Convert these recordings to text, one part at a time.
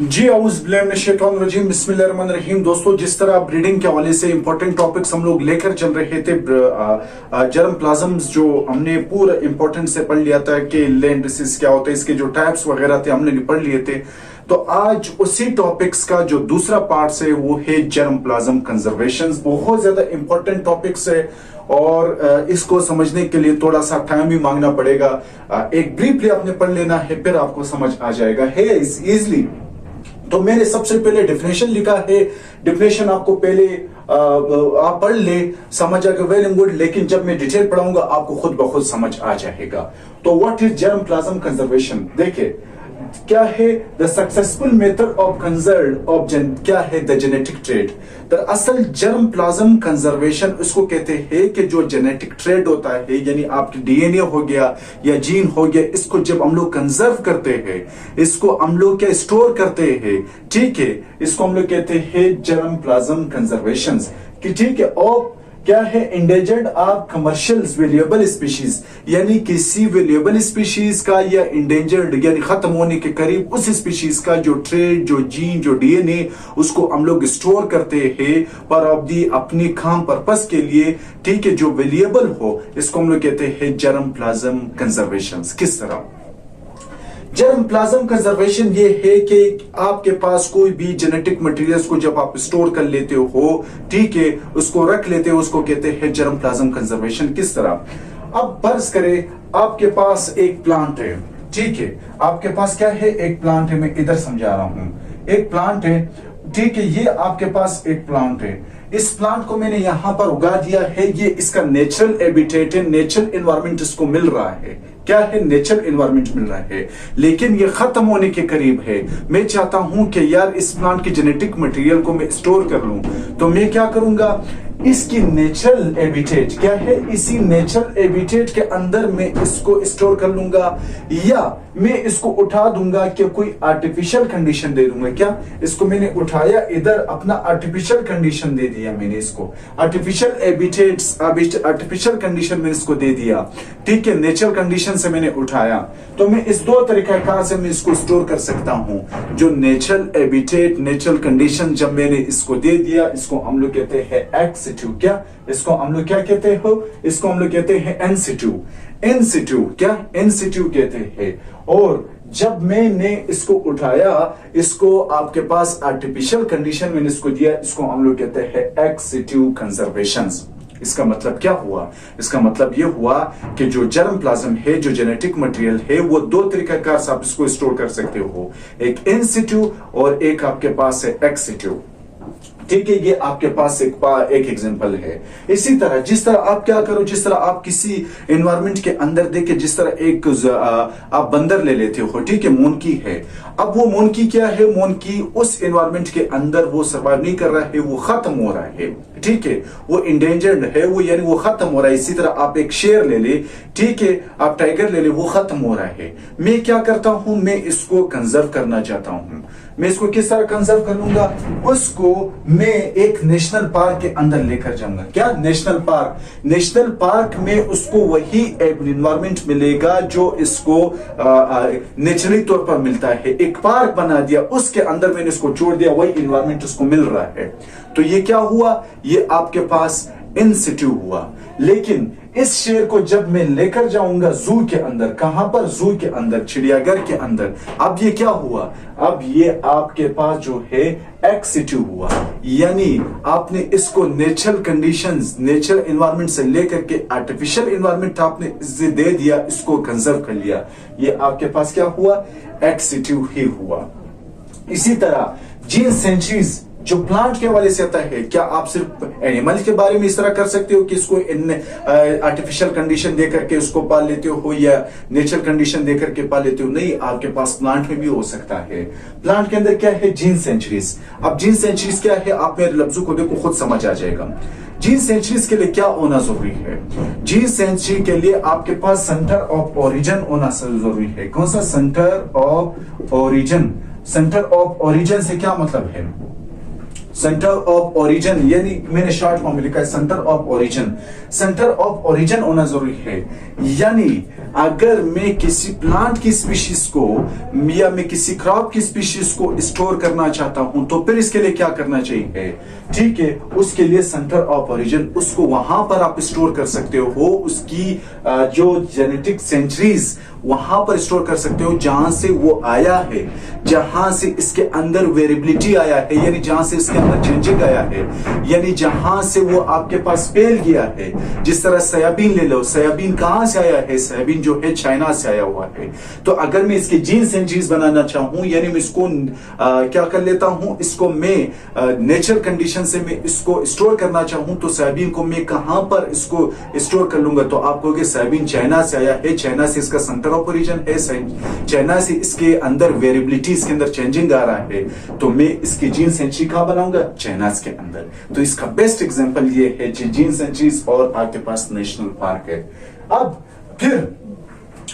जी औज़-बिल्लाहि-मिनश-शैतानिर-रजीम बिस्मिल्लाहिर्रहमानिर्रहीम। दोस्तों, जिस तरह ब्रीडिंग के हवाले से इंपॉर्टेंट टॉपिक्स हम लोग लेकर चल रहे थे, जर्म प्लाज्म्स जो हमने पूरा इंपॉर्टेंट से पढ़ लिया था कि लैंड डिसीज क्या होता है, इसके जो टाइप्स वगैरह थे हमने पढ़ लिए थे। तो आज उसी टॉपिक्स का जो दूसरा पार्ट है वो है जर्म प्लाज्म कंजर्वेशन। बहुत ज्यादा इंपॉर्टेंट टॉपिक्स है और इसको समझने के लिए थोड़ा सा टाइम भी मांगना पड़ेगा। एक ब्रीफली आपने पढ़ लेना है, फिर आपको समझ आ जाएगा है इजीली। तो मैंने सबसे पहले डेफिनेशन लिखा है, डेफिनेशन आपको पहले आप पढ़ ले, समझ आ गया, वेल एंड गुड। लेकिन जब मैं डिटेल पढ़ाऊंगा आपको खुद ब खुद समझ आ जाएगा। तो what is germ plasm conservation? देखिए क्या है, the successful method of conserve of क्या है, द जेनेटिक ट्रेड। दरअसल जर्म प्लाज्म कंजर्वेशन उसको कहते हैं कि जो जेनेटिक ट्रेड होता है, यानी आपकी डीएनए हो गया या जीन हो गया, इसको जब हम लोग कंजर्व करते हैं, इसको हम लोग क्या स्टोर करते हैं, ठीक है, इसको हम लोग कहते हैं जर्म प्लाज्म कंजर्वेशन कि ठीक है। और क्या है, इंडेंजर्ड और कमर्शियल वेल्युएबल स्पीशीज, यानी किसी वेल्युएबल स्पीशीज का या इंडेंजर्ड यानी खत्म होने के करीब उस स्पीशीज का जो ट्रेड, जो जीन, जो डीएनए, उसको हम लोग स्टोर करते हैं पर अवधि अपनी खाम पर्पस के लिए, ठीक है, जो वेल्युएबल हो, इसको हम लोग कहते हैं जर्म प्लाज्म कंजर्वेशन। किस तरह जर्म प्लाज्म कंजर्वेशन ये है कि आपके पास कोई भी जेनेटिक मटेरियल्स को जब आप स्टोर कर लेते हो, ठीक है, उसको रख लेते हो, उसको कहते हैं जर्म प्लाज्म कंजर्वेशन। किस तरह? अब फर्ज करें आपके पास एक प्लांट है, ठीक है, आपके पास क्या है, एक प्लांट है। मैं इधर समझा रहा हूं, एक प्लांट है, ठीक है, ये आपके पास एक प्लांट है। इस प्लांट को मैंने यहां पर उगा दिया है, ये इसका नेचुरल हैबिटेट है, नेचुरल एनवायरनमेंट इसको मिल रहा है। क्या है, नेचुरल एनवायरनमेंट मिल रहा है, लेकिन ये खत्म होने के करीब है। मैं चाहता हूं कि यार इस प्लांट की जेनेटिक मटेरियल को मैं स्टोर कर लूं, तो मैं क्या करूंगा, इसकी नेचुरल हैबिटेट क्या है, इसी नेचुरल हैबिटेट के अंदर मैं इसको स्टोर कर लूंगा, या मैं इसको उठा दूंगा कि कोई आर्टिफिशियल कंडीशन दे दूंगा। क्या, इसको मैंने उठाया, इधर अपना आर्टिफिशियल कंडीशन दे दिया, मैंने इसको आर्टिफिशियल हैबिटेट्स, आर्टिफिशियल कंडीशन में इसको दे दिया, ठीक है, नेचुरल कंडीशन से मैंने उठाया। तो मैं इस दो तरीकाकार से मैं इसको स्टोर कर सकता हूं। जो नेचुरल हैबिटेट, नेचुरल कंडीशन जब मैंने इसको दे दिया, इसको हम लोग कहते हैं एक्स सिटू। क्या, इसको हम लोग क्या कहते हो, इसको हम लोग कहते हैं इन सिटू। इन सिटू क्या, इन सिटू कहते हैं। और जब मैंने इसको उठाया, इसको आपके पास आर्टिफिशियल कंडीशन में इसको दिया, इसको हम लोग कहते हैं एक्स सिटू कंजर्वेशन। इसका मतलब क्या हुआ? इसका मतलब यह हुआ कि जो जर्म प्लाज्म है, जो जेनेटिक मटेरियल है, वो दो तरीकाकार से आप इसको स्टोर कर सकते हो, एक इन सिटू और एक आपके पास है एक्स सिटू, ठीक है। ये आपके पास एक एग्जांपल है। इसी तरह जिस तरह आप क्या करो, जिस तरह आप किसी एनवायरनमेंट के अंदर देखे, जिस तरह एक आप बंदर ले लेते हो, ठीक है, मोनकी है। अब वो मोनकी क्या है, मोनकी उस एनवायरनमेंट के अंदर वो सर्वाइव नहीं कर रहा है, वो खत्म हो रहा है, ठीक है, वो इंडेंजर्ड है, वो यानी वो खत्म हो रहा है। इसी तरह आप एक शेर ले ले, ठीक है, आप टाइगर ले ले, वो खत्म हो रहा है। मैं क्या करता हूं, मैं इसको कंजर्व करना चाहता हूं। मैं इसको किस तरह कंजर्व करूंगा, उसको मैं एक नेशनल पार्क के अंदर लेकर जाऊंगा। क्या, नेशनल पार्क। नेशनल पार्क में उसको वही एनवायरनमेंट मिलेगा जो इसको नेचुरली तौर पर मिलता है। एक पार्क बना दिया, उसके अंदर मैंने इसको छोड़ दिया, वही एनवायरनमेंट उसको मिल रहा है। तो ये क्या हुआ, ये आपके पास इन सिटू हुआ। लेकिन इस शेर को जब मैं लेकर जाऊंगा जू के अंदर, कहां पर, जू के अंदर, चिड़ियाघर के अंदर, अब ये क्या हुआ, अब ये आपके पास जो है एक्स सिटू हुआ। यानी आपने इसको नेचुरल कंडीशंस, नेचुरल एनवायरनमेंट से लेकर के आर्टिफिशियल एनवायरनमेंट आपने इसे दे दिया, इसको कंजर्व कर लिया। ये आपके पास क्या हुआ, एक्स सिटू ही हुआ। इसी तरह जीन सेंचुरीज जो प्लांट के हवाले से आता है, क्या आप सिर्फ एनिमल के बारे में इस तरह कर सकते हो कि इसको आर्टिफिशियल कंडीशन देकर के उसको पाल लेते हो या नेचुरल कंडीशन देकर के पाल लेते हो? नहीं, आपके पास प्लांट में भी हो सकता है। प्लांट के अंदर क्या है, जीन सेंचुरीज। अब जीन सेंचुरीज क्या है, आप मेरे लफ्जों को देखो, खुद समझ आ जाएगा। जीन सेंचुरीज के लिए क्या होना जरूरी है? जीन सेंचुरी के लिए आपके पास सेंटर ऑफ ओरिजिन होना जरूरी है। कौन सा? Centre of origin. Centre of origin से क्या मतलब है? सेंटर ऑफ ओरिजिन, यानी मैंने शॉर्ट फॉर्म में लिखा है centre of origin. Centre of origin होना जरूरी है, यानी अगर मैं किसी प्लांट की स्पीशीज को या मैं किसी क्रॉप की स्पीशीज को स्टोर करना चाहता हूं तो फिर इसके लिए क्या करना चाहिए, ठीक है, उसके लिए सेंटर ऑफ ओरिजिन, उसको वहां पर आप स्टोर कर सकते हो, उसकी जो जेनेटिक सेंचुरीज वहां पर स्टोर कर सकते हो जहां से वो आया है, जहां से इसके अंदर वेरिएबिलिटी आया है, यानी जहां से इसके अंदर चेंजिंग आया है, यानी जहां से वो आपके पास फेल गया है। जिस तरह सोयाबीन ले लो, सोयाबीन कहां से आया है, सोयाबीन जो है चाइना से आया हुआ है। तो अगर मैं इसके जीन सेंचुरीज बनाना चाहूं, यानी मैं इसको क्या कर लेता हूं, इसको मैं नेचर कंडीशन से मैं इसको स्टोर करना चाहूं तो सोयाबीन को मैं कहां पर इसको स्टोर कर लूंगा, तो आप कहोगे सोयाबीन चाइना से आया है, चाइना से इसका सेंटर ऑफ ओरिजिन है, चाइना से इसके अंदर वेरिएबिलिटी, इसके अंदर चेंजिंग आ रहा है, तो मैं इसकी जीन सेंचुरी कहां बनाऊंगा, चाइना के अंदर। तो इसका बेस्ट एग्जांपल ये है जीन सेंचुरीज और आपके पास नेशनल पार्क है। अब फिर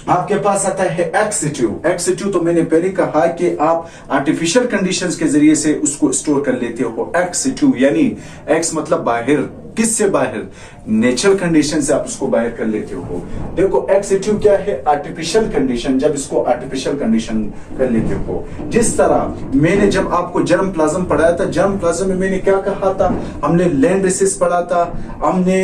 आपके पास आता है एक्सिट्यू। एक्सिट्यू तो मैंने पहले कहा कि आप आर्टिफिशियल कंडीशंस के जरिए से उसको स्टोर कर लेते हो। एक्सिट्यू यानी एक्स मतलब बाहर, किससे बाहर, नेचुरल कंडीशन से आप उसको बाहर कर लेते हो। देखो एक्सिट्यू क्या है, आर्टिफिशियल कंडीशन, जब इसको आर्टिफिशियल कंडीशन कर लेते हो। जिस तरह मैंने जब आपको जर्म प्लाज्म पढ़ाया था, जर्म प्लाज्म में मैंने क्या कहा था, हमने लैंड्रेसिस पढ़ा था, हमने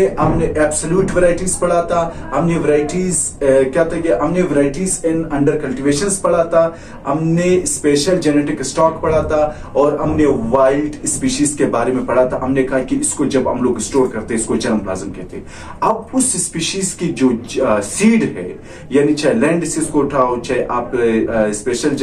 एब्सोल्यूट वैरायटीज पढ़ा था, हमने वैरायटीज क्या था कि हमने वैरायटीज इन अंडर कल्टीवेशंस पढ़ा था, हमने स्पेशल जेनेटिक स्टॉक पढ़ा था और हमने वाइल्ड स्पीशीज के बारे में पढ़ा था। हमने कहा कि इसको जब हम लोग स्टोर करते हैं इसको जर्म प्लाज्म कहते हैं। अब उस स्पीशीज की जो सीड है, यानी चाहे लैंड डिसीज को उठाओ, चाहे आप स्पेशल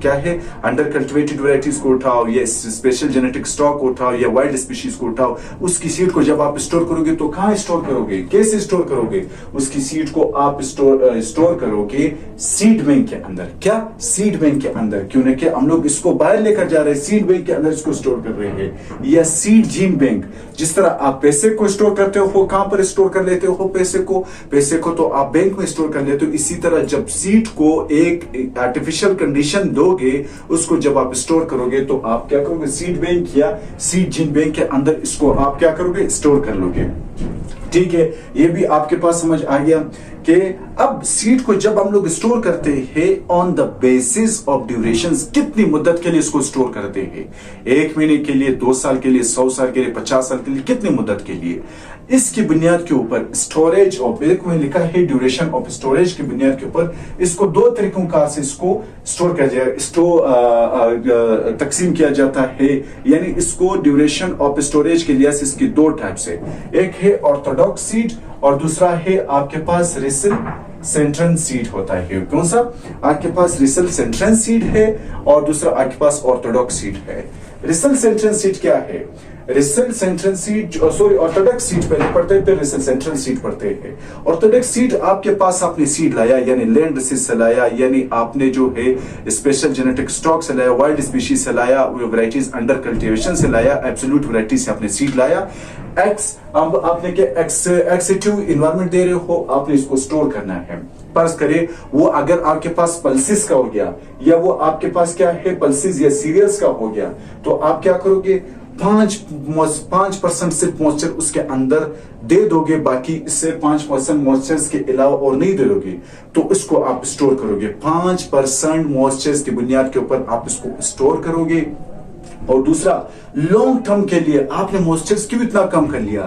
क्या है अंडर कल्टिवेटेड वैरायटीज को उठाओ, या स्पेशल जेनेटिक स्टॉक को उठाओ, या वाइल्ड स्पीशीज को उठाओ, उसकी सीड को जब आप स्टोर करोगे तो कहां स्टोर करोगे, कैसे स्टोर करोगे, उसकी सीड को आप स्टोर करोगे सीड बैंक के अंदर। क्या सीड बैंक के अंदर, क्यों ना कि हम लोग इसको बाहर लेकर जा रहे हैं, सीड बैंक के अंदर इसको स्टोर कर रहे हैं, या सीड जीन बैंक। जिस तरह आप पैसे को स्टोर करते हो, कहां पर स्टोर कर लेते हो पैसे को तो आप बैंक में स्टोर कर लेते हो। इसी तरह जब सीड को एक आर्टिफिशियल कंडीशन दोगे, उसको जब आप स्टोर करोगे तो आप क्या करोगे, सीड बैंक या सीड जीन बैंक के अंदर इसको आप क्या करोगे, स्टोर कर लोगे। ठीक है, ये भी आपके पास समझ आ गया कि अब सीड को जब हम लोग स्टोर करते हैं on the basis of duration, कितनी मुद्दत के लिए इसको स्टोर करते हैं, 1 महीने के लिए, 2 साल के लिए, 100 साल के लिए, 50 साल के लिए, कितनी मुद्दत के लिए, इसकी बुनियाद के ऊपर स्टोरेज ऑफ, में लिखा है ड्यूरेशन ऑफ स्टोरेज की बुनियाद के ऊपर इसको 2 तरीकों का से इसको स्टोर किया जाए, तकसीम किया जाता है। यानी इसको ड्यूरेशन ऑफ स्टोरेज के लिए इसकी 2 टाइप्स है, एक है ऑर्थोडॉक्स सीड और दूसरा है आपके पास रिसल सेंट्रन सीड होता है। कौन सा, आपके पास रिसल सेंट्रन सीड है और दूसरा आपके पास ऑर्थोडॉक्स सीड है। रिसल सेंट्रन सीड क्या है, रिसल central seed, sorry orthodox seed पहले पढ़ते हैं फिर रिसल सेंट्रल सीड पढ़ते हैं। ऑर्थोडॉक्स सीड आपके पास आपने सीड लाया, यानी लैंड डिसीज से लाया, यानी आपने जो है स्पेशल जेनेटिक स्टॉक से लाया, वाइल्ड स्पीशीज से लाया, वैरायटीज अंडर कल्टीवेशन से लाया, एब्सोल्यूट वैरायटी से आपने सीड लाया। एक्स, अब आपने के एक्सिट्यू इन्वायरमेंट दे रहे हो, आपने इसको स्टोर करना है। फर्ज करें वो अगर आपके पास पल्सिस का हो गया, या वो आपके पास क्या है पल्सिस या सीरियल्स का हो गया, तो आप क्या करोगे, 5% सिर्फ मॉइस्चर उसके अंदर दे दोगे, बाकी इससे 5% मॉइस्चर के अलावा और नहीं दे दोगे, तो इसको आप स्टोर करोगे। 5% मॉइस्चर की बुनियाद के ऊपर आप इसको स्टोर करोगे। और दूसरा, लॉन्ग टर्म के लिए आपने मॉइस्चर क्यों इतना कम कर लिया,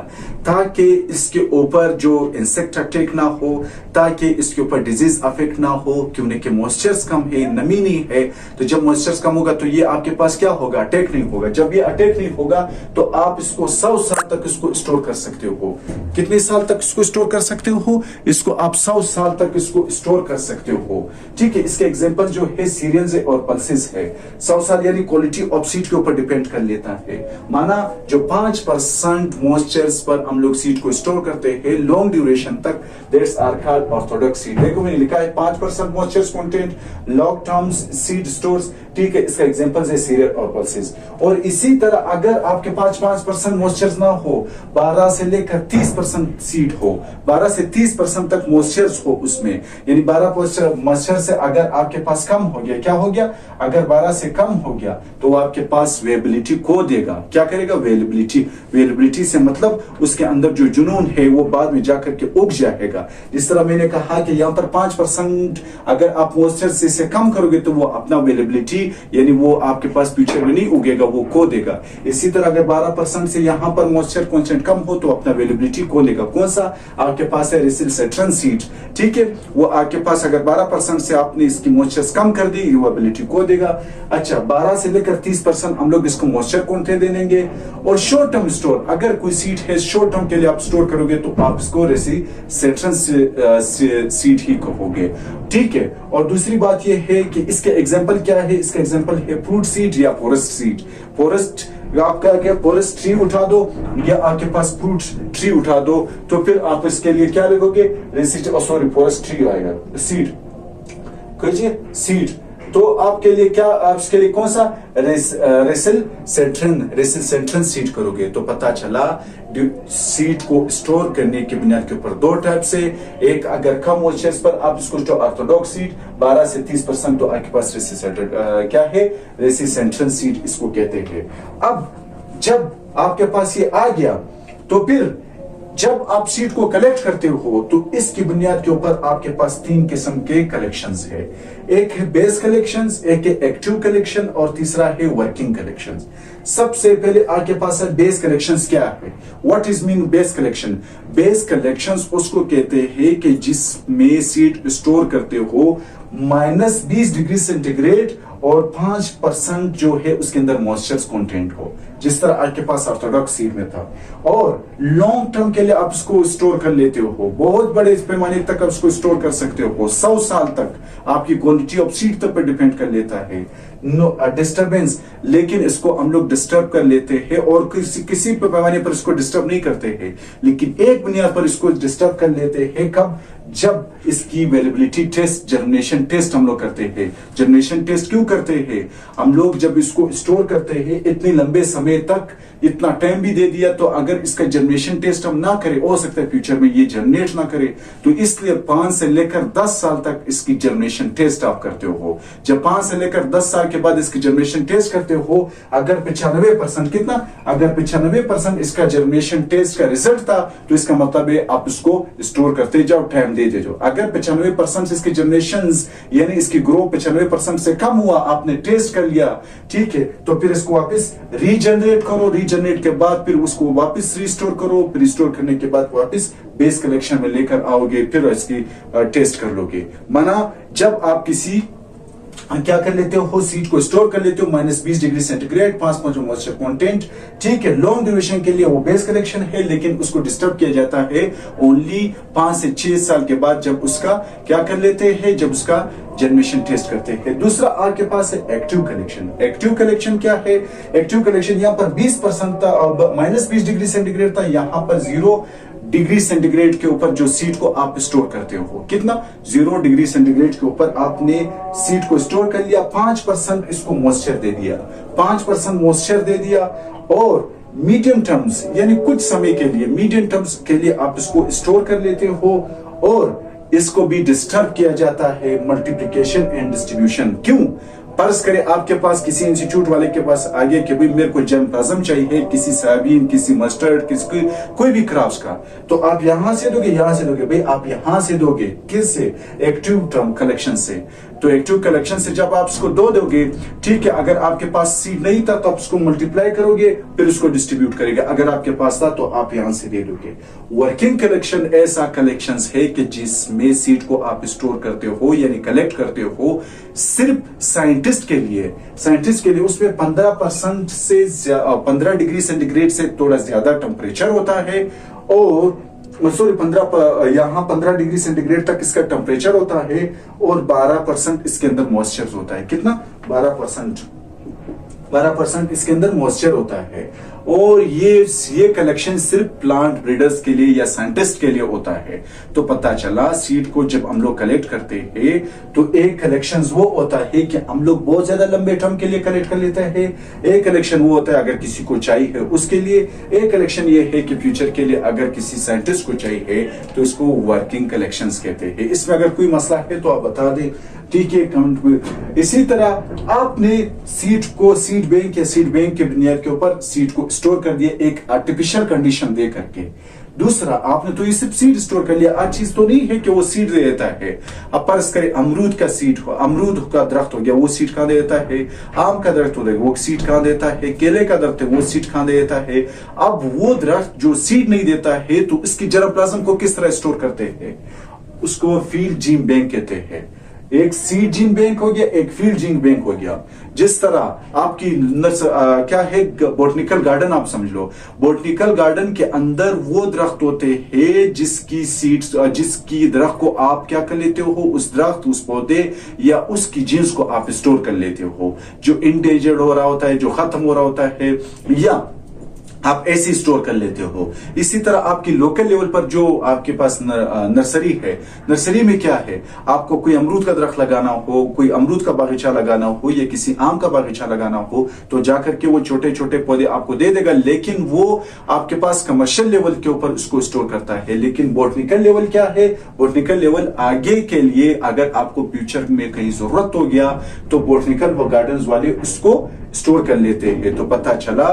ताकि इसके ऊपर जो इंसेक्ट अटैक ना हो, ताकि इसके ऊपर डिजीज अफेक्ट ना हो, क्योंकि मॉइस्चर कम है, नमी नहीं है। तो जब मॉइस्चर कम होगा तो ये आपके पास क्या होगा, अटैक नहीं होगा। जब ये अटैक नहीं होगा तो आप इसको 100 साल तक इसको स्टोर कर सकते हो। कितने साल तक इसको स्टोर कर सकते हो, इसको आप 100 साल तक इसको स्टोर कर सकते हो। ठीक है, इसके एग्जाम्पल जो है सीरियल्स और पल्सेस है। 100 साल यानी क्वालिटी ऑफ सीड के ऊपर डिपेंड कर लेता है। माना जो 5% मॉइस्चर्स पर हम लोग सीड को स्टोर करते हैं लॉन्ग ड्यूरेशन तक, that's are called orthodox seed. देखो मैंने लिखा है 5% moistures content long term seed stores ठीक है, इसका एग्जांपल है सीरियल और पल्सेस। और इसी तरह अगर आपके पास 5% मॉइस्चर ना हो, 12 से लेकर 30% सीड हो, 12 से 30% तक मॉइस्चर हो उसमें, यानी 12% मॉइस्चर से अगर आपके पास कम हो गया, क्या हो गया, अगर 12 से कम हो गया तो वो आपके पास वेबिलिटी खो देगा। क्या करेगा, वेबिलिटी से मतलब उसके अंदर जो जुनून है वो बाद में जाकर के उग जाएगा। जिस तरह मैंने कहा कि यहाँ पर 5% अगर आप मॉइस्चर से कम करोगे तो वो अपना वेबिलिटी यानी वो आपके पास फ्यूचर में नहीं उगेगा, वो खो देगा। इसी तरह अगर 12% से यहाँ पर मॉइस्चर कंटेंट कम हो तो अपना वेबिलिटी खो देगा। कौन सा, आपके पास है रेसिल सेट्रन सीड, ठीक है, वो आपके पास अगर 12% से आपने इसकी मॉइस्चर कम कर दी, वेबिलिटी खो देगा। अच्छा, 12 से लेकर 30% हम लोग इसको मॉइस्चर कंटेंट दे देंगे। और शॉर्ट टर्म स्टोर, अगर कोई सीड है शॉर्ट टर्म के लिए आप स्टोर करोगे तो आप इसको रेसिल सेट्रन सीड ही कहोगे, ठीक है। और दूसरी बात यह है कि इसके एग्जांपल क्या है, इसका एग्जांपल है फ्रूट सीड या फॉरेस्ट सीड। फॉरेस्ट आपका क्या, फॉरेस्ट ट्री उठा दो या आपके पास फ्रूट ट्री उठा दो, तो फिर आप इसके लिए क्या लिखोगे, सॉरी फॉरेस्ट ट्री आएगा, सीड कहिए सीड। तो आपके लिए क्या, आप इसके लिए कौन सा रेसिल सेंट्रन सीड करोगे। तो पता चला सीड को स्टोर करने की बुनियाद के ऊपर दो टाइप से, एक अगर कम मॉइस्चर पर आप इसको ऑर्थोडॉक्स सीड 12 से 30% तो आपके पास क्या है, रेसिल सेंट्रन सीड इसको कहते हैं। अब जब आपके पास ये आ गया तो फिर जब आप सीड को कलेक्ट करते हो तो इसकी बुनियाद के ऊपर आपके पास 3 किस्म के कलेक्शंस है। एक है बेस कलेक्शंस, एक है एक्टिव कलेक्शन और तीसरा है वर्किंग कलेक्शंस। सबसे पहले आपके पास है बेस कलेक्शंस। क्या है, what is mean base collection. Base collections उसको कहते हैं कि जिसमें सीड स्टोर करते हो -20 डिग्री सेंटीग्रेड और 5% जो है उसके अंदर मॉइस्चर कंटेंट हो, जिस तरह आपके पास ऑर्थोडॉक्स सीड में था। और लॉन्ग टर्म के लिए आप इसको स्टोर कर लेते हो, बहुत बड़े पैमाने तक आप इसको स्टोर कर सकते हो, 100 साल तक आपकी क्वांटिटी ऑफ सीड तक पर डिपेंड कर लेता है। नो डिस्टर्बेंस, लेकिन इसको हम लोग डिस्टर्ब कर लेते हैं और किसी पैमाने पर इसको डिस्टर्ब नहीं करते हैं, लेकिन एक बुनियाद पर इसको डिस्टर्ब कर लेते हैं। कब, जब इसकी वेलिबिलिटी टेस्ट, जर्मिनेशन टेस्ट हम लोग करते हैं। जर्मिनेशन टेस्ट क्यों करते हैं हम लोग, जब इसको स्टोर करते हैं इतने लंबे समय तक, इतना टाइम भी दे दिया, तो अगर इसका जर्मिनेशन टेस्ट हम ना करें, हो सकता है फ्यूचर में ये जर्मिनेट ना करे, तो इसलिए 5 से लेकर 10 साल तक इसकी जर्मिनेशन टेस्ट आप करते हो। जब 5 से लेकर 10 साल के बाद इसकी जर्मिनेशन टेस्ट करते हो, अगर 95% कितना, अगर 95% इसका जर्मिनेशन टेस्ट का रिजल्ट था तो इसका मतलब है आप इसको स्टोर करते जाओ, टाइम दे जाओ। अगर 95% इसकी जर्मिनेशन यानी इसकी ग्रो 95% से कम हुआ, आपने टेस्ट कर लिया, ठीक है, तो फिर इसको वापस रीजनरेट करो, रीजनरेट के बाद फिर उसको वापस रिस्टोर करो, फिर रिस्टोर करने के बाद वापस बेस कलेक्शन में लेकर आओगे, फिर इसकी टेस्ट कर लोगे। माना जब आप किसी क्या कर लेते हो, सीड को स्टोर कर लेते हो -20 डिग्री सेंटीग्रेड, 5% मॉइस्चर कंटेंट, ठीक है, लॉन्ग ड्यूरेशन के लिए वो बेस कलेक्शन है, लेकिन उसको डिस्टर्ब किया जाता है ओनली 5 से 6 साल के बाद, जब उसका क्या कर लेते हैं, जब उसका जर्मिनेशन टेस्ट करते हैं। दूसरा आपके पास है एक्टिव कलेक्शन। एक्टिव कलेक्शन क्या है, एक्टिव कलेक्शन यहाँ पर 20% था, -20 डिग्री सेंटीग्रेड था, यहाँ पर 0 डिग्री सेंटीग्रेड के ऊपर जो सीड को आप स्टोर करते हो, कितना, 0 डिग्री सेंटीग्रेड के ऊपर आपने सीड को स्टोर कर लिया, 5% इसको मॉइस्चर दे दिया, 5% मॉइस्चर दे दिया, और मीडियम टर्म्स यानी कुछ समय के लिए, मीडियम टर्म्स के लिए आप इसको स्टोर कर लेते हो, और इसको भी डिस्टर्ब किया जाता है मल्टीप्लिकेशन एंड डिस्ट्रीब्यूशन। क्यों, फर्ज करें आपके पास किसी इंस्टीट्यूट वाले के पास आगे कि भाई मेरे को जर्मप्लाज्म चाहिए, किसी सोयाबीन, किसी मस्टर्ड, किसी कोई भी क्रॉप्स का, तो आप यहां से दोगे, यहां से दोगे, भाई आप यहां से दोगे, किससे, एक्टिव टर्म कलेक्शन से। तो एक्टिव कलेक्शन से जब आप इसको दोगे, ठीक है, अगर आपके पास सीड नहीं था तो आप इसको मल्टीप्लाई करोगे, फिर उसको डिस्ट्रीब्यूट करेंगे, अगर आपके पास था तो आप यहां से दे दोगे। वर्किंग कलेक्शन ऐसा कलेक्शन है कि जिसमें सीड को आप स्टोर करते हो यानी कलेक्ट करते हो सिर्फ साइंटिस्ट के लिए, उसमें 15% से 15 डिग्री सेंटीग्रेड से थोड़ा ज्यादा टेम्परेचर होता है, और सॉरी 15 डिग्री सेंटीग्रेड तक इसका टेम्परेचर होता है, और 12% इसके अंदर मॉइस्चर होता है। कितना, 12% इसके अंदर मॉइस्चर होता है। और ये कलेक्शन सिर्फ प्लांट ब्रीडर्स के लिए या साइंटिस्ट के लिए होता है। तो पता चला सीड को जब हम लोग कलेक्ट करते हैं तो एक कलेक्शन वो होता है कि हम लोग बहुत ज्यादा लंबे टर्म के लिए कलेक्ट कर लेते हैं, एक कलेक्शन वो होता है अगर किसी को चाहिए उसके लिए, एक कलेक्शन ये है कि फ्यूचर के लिए अगर किसी साइंटिस्ट को चाहिए तो इसको वर्किंग कलेक्शंस कहते हैं। इसमें अगर कोई मसला है तो आप बता दें, ठीक है, कमेंट में। इसी तरह आपने सीड को सीड बैंक या सीड बैंक के बुनियाद के ऊपर सीड को स्टोर कर दिया एक आर्टिफिशियल कंडीशन दे करके। दूसरा, आपने तो ये सिर्फ सीड स्टोर कर लिया, आज चीज तो नहीं है कि वो सीड दे देता है। अब फर्ज करें अमरूद का सीड हो, अमरूद का दरख्त हो गया, वो सीड कहां देता है, आम का दरख्त हो गया वो सीड कहां देता है, केले का दरख्त है वो सीड कहां देता है। अब वो दरख्त जो सीड नहीं देता है तो इसकी जर्मप्लाज्म को किस तरह स्टोर करते हैं, उसको फील्ड जीन बैंक कहते हैं। एक सीड जीन बैंक हो गया, एक फील्ड जीन बैंक हो गया। जिस तरह आपकी क्या है बोटनिकल गार्डन, आप समझ लो बोटनिकल गार्डन के अंदर वो दरख्त होते हैं जिसकी सीड्स, जिसकी दरख्त को आप क्या कर लेते हो, उस दरख्त, उस पौधे या उसकी जीन्स को आप स्टोर कर लेते हो, जो इंडेंजर्ड हो रहा होता है, जो खत्म हो रहा होता है, या आप ऐसे स्टोर कर लेते हो। इसी तरह आपकी लोकल लेवल पर जो आपके पास नर्सरी है, नर्सरी में क्या है, आपको कोई अमरूद का दरख्त लगाना हो, कोई अमरूद का बागीचा लगाना हो या किसी आम का बागीचा लगाना हो तो जाकर के वो छोटे छोटे पौधे आपको दे देगा, लेकिन वो आपके पास कमर्शियल लेवल के ऊपर उसको स्टोर करता है। लेकिन बोटनिकल लेवल क्या है, बोटनिकल लेवल आगे के लिए अगर आपको फ्यूचर में कहीं जरूरत हो गया तो बोटनिकल गार्डन वाले उसको स्टोर कर लेते हैं। तो पता चला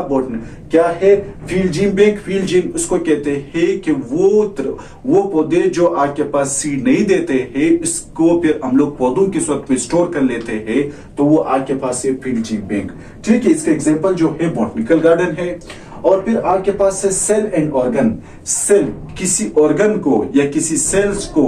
क्या है field gene bank, field gene उसको कहते हैं कि वो पौधे जो आपके पास सीड नहीं देते हैं इसको फिर हम लोग पौधों की सूरत में स्टोर कर लेते हैं, तो वो आपके पास है फील्ड जीन बैंक। ठीक है, इसका एग्जांपल जो है बॉटनिकल गार्डन है। और फिर आपके पास है सेल एंड ऑर्गन। सेल किसी ऑर्गन को या किसी सेल्स को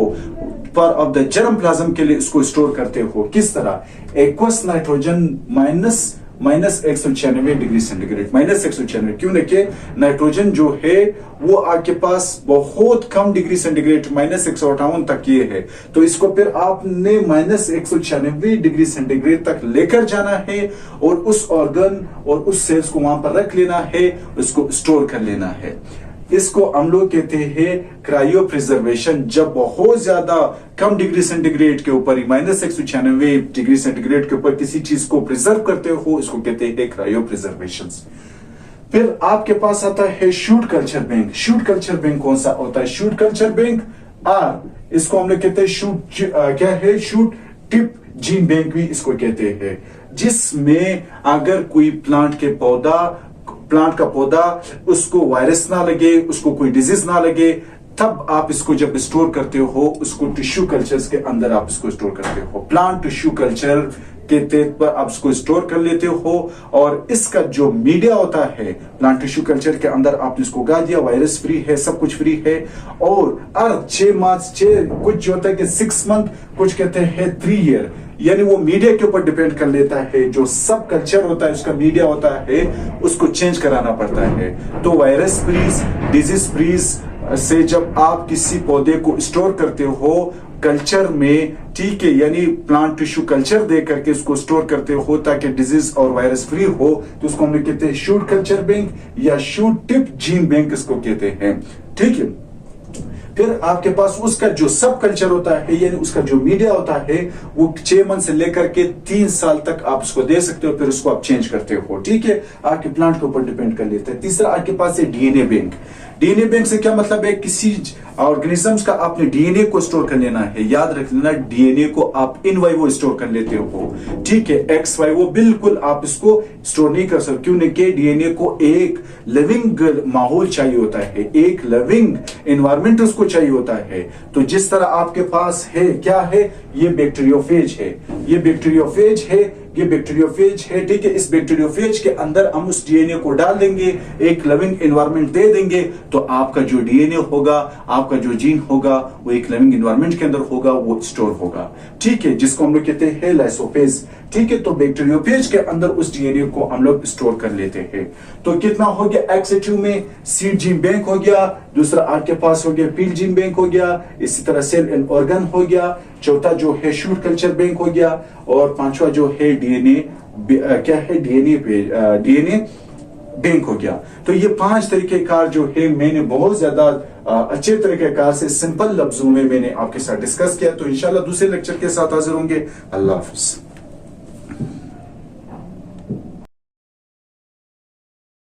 पर ऑफ द जर्मप्लाज्म के लिए इसको स्टोर करते हो। किस तरह, aqueous nitrogen minus 196 degree centigrade, minus 196, क्यों देखिए नाइट्रोजन जो है वो आपके पास बहुत कम डिग्री सेंटीग्रेड माइनस 158 तक ये है, तो इसको फिर आपने माइनस 196 डिग्री सेंटीग्रेड तक लेकर जाना है और उस ऑर्गन और उस सेल्स को वहां पर रख लेना है, उसको स्टोर कर लेना है। इसको हम लोग कहते हैं क्रायो प्रिजर्वेशन। जब बहुत ज्यादा कम डिग्री सेंटीग्रेड के ऊपर, माइनस 196 डिग्री सेंटीग्रेड के ऊपर किसी चीज को प्रिजर्व करते हो, इसको कहते हैं क्रायो प्रिजर्वेशन। फिर आपके पास आता है shoot culture bank. Shoot culture bank कौन सा होता है, शूट कल्चर बैंक इसको हम लोग कहते हैं क्या है, शूट टिप जीन बैंक भी इसको कहते हैं, जिसमें अगर कोई प्लांट का पौधा उसको वायरस ना लगे, उसको कोई डिजीज ना लगे, तब आप इसको जब स्टोर करते हो उसको टिश्यू कल्चर्स के अंदर आप इसको स्टोर करते हो। प्लांट टिश्यू कल्चर के तहत पर आप इसको स्टोर कर लेते हो और इसका जो मीडिया होता है प्लांट टिश्यू कल्चर के अंदर आपने इसको गा दिया, वायरस फ्री है, सब कुछ फ्री है। और 6 माह, कुछ जो होता है कि 6 मंथ, कुछ कहते हैं 3 ईयर, यानी वो मीडिया के ऊपर डिपेंड कर लेता है। जो सब कल्चर होता है उसका मीडिया होता है उसको चेंज कराना पड़ता है। तो वायरस फ्रीज, डिजीज फ्रीज से जब आप किसी पौधे को स्टोर करते हो कल्चर में, ठीक है, यानी प्लांट टिश्यू कल्चर दे करके उसको स्टोर करते हो ताकि डिजीज और वायरस फ्री हो, तो उसको हम लोग कहते हैं शूट कल्चर बैंक या शूट टिप जीन बैंक इसको कहते हैं। ठीक है, फिर आपके पास उसका जो सब कल्चर होता है यानी उसका जो मीडिया होता है वो 6 मंथ से लेकर के 3 साल तक आप उसको दे सकते हो, फिर उसको आप चेंज करते हो। ठीक है, आपके प्लांट के ऊपर डिपेंड कर लेते हैं। तीसरा आपके पास है डीएनए बैंक। डीएनए बैंक से क्या मतलब है, किसी ऑर्गेनिजम्स का आपने डीएनए को स्टोर कर लेना है। याद रख लेना, डीएनए को आप इन वाइवो स्टोर कर लेते हो। ठीक है, एक्स वाइवो बिल्कुल आप इसको स्टोर नहीं कर सकते, क्यों कि डीएनए को एक लिविंग माहौल चाहिए होता है, एक लिविंग एनवायरमेंट उसको चाहिए होता है। तो जिस तरह आपके पास है, क्या है, ये बैक्टीरियोफेज है, ये बैक्टीरियोफेज है, ये बैक्टीरियोफेज है। ठीक है, इस बैक्टीरियोफेज के अंदर हम उस डीएनए को डाल देंगे, एक लिविंग एनवायरमेंट दे देंगे, तो आपका जो डीएनए होगा, आपका जो जीन होगा वो एक लिविंग एनवायरमेंट के अंदर होगा, वो स्टोर होगा। ठीक है, जिसको हम लोग कहते हैं लाइसोफेज। ठीक है, तो बैक्टीरियोफेज के अंदर उस डीएनए को हम लोग स्टोर कर लेते हैं। तो कितना हो गया, एक्स2 में सीड जीन बैंक हो गया, दूसरा आपके पास हो गया फील्ड जीन बैंक हो गया, इसी तरह सेल एंड ऑर्गन हो गया, चौथा जो है शूट कल्चर बैंक हो गया, और पांचवा जो है डीएनए, क्या है, डीएनए बैंक हो गया। तो ये 5 तरीकेकार जो है मैंने बहुत ज्यादा अच्छे तरीकेकार से सिंपल लफ्जों में मैंने आपके साथ डिस्कस किया। तो इंशाल्लाह दूसरे लेक्चर के साथ हाजिर होंगे। अल्लाह हाफिज।